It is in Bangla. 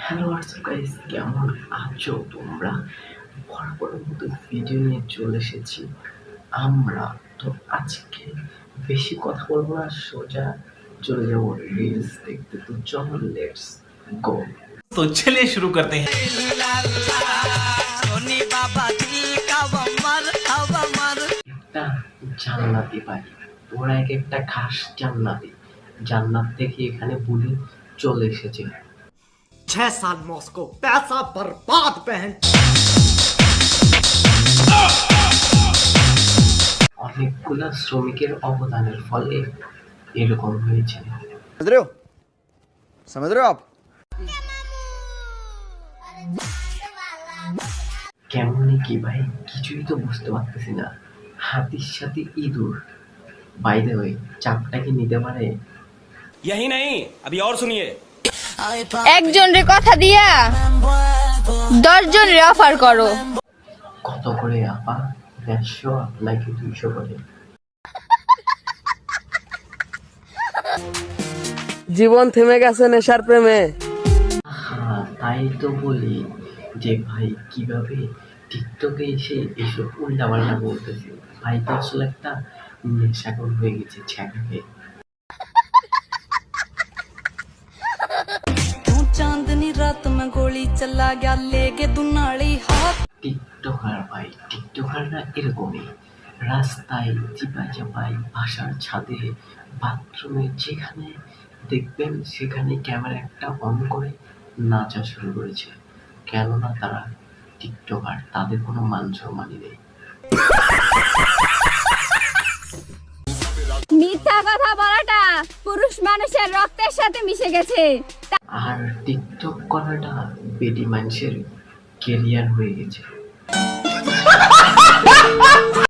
হ্যালো হোয়াটসঅ্যাপ গাইস, কেমন আছো তোমরা? বরাবরের মতো ভিডিও নিয়ে চলে এসেছি আমরা। তো আজকে বেশি কথা বলবো না, সোজা চলে যাবো রিলস দেখতে। তো চলো লেটস গো। तो चलिए शुरू करते हैं। একটা জান্নাতি বাড়ি, ওরা এক একটা খাস জান্নাতি, জান্নাত থেকে এখানে বুলি চলে এসেছে। 6 साल मॉस्को पैसा बर्बाद बहन। অনেকগুলা শ্রমিকের অবদানের ফলে এরকম হয়েছে। समझ रहे हो आप? কেমনে কি ভাই, কিছুই তো বুঝতে পারতেছি না। হাতির সাথে ইঁদুর, বাই দ্য ওয়ে, চাপটা কি নিতে পারে? यही नहीं, अभी और सुनिए। একজনের কথা দিয়া 10 জনের অফার করো। কত করে আপা? 150 নাকি 200 করে? জীবন থেমে গেছে নেশার প্রেমে। হ্যাঁ, তাই তো বলি যে ভাই কিভাবে টিকটকে এসে এসব উল্টাপাল্টা বলতেছে। ভাই তো আসলে একটা নেশাখোর হয়ে গেছে ছ্যাঁকাকে। चांदनी रात में गोली चला गया लेके दुनाली हाथ। টিকটকার ভাই, টিকটকাররা এরকমই। রাস্তায়, চিপায় চাপায়, বাসার ছাদে, বাথরুমে, যেখানে দেখবেন সেখানে ক্যামেরা একটা অন করে নাচা শুরু করেছে। কেননা তারা টিকটকার, তাদের কোনো মান সম্মানই নেই। মিথ্যা কথা বলাটা পুরুষ মানুষের রক্তের সাথে মিশে গেছে। আর টিকটক করাটা বেডি মানুষের কেরিয়ার হয়ে গেছে।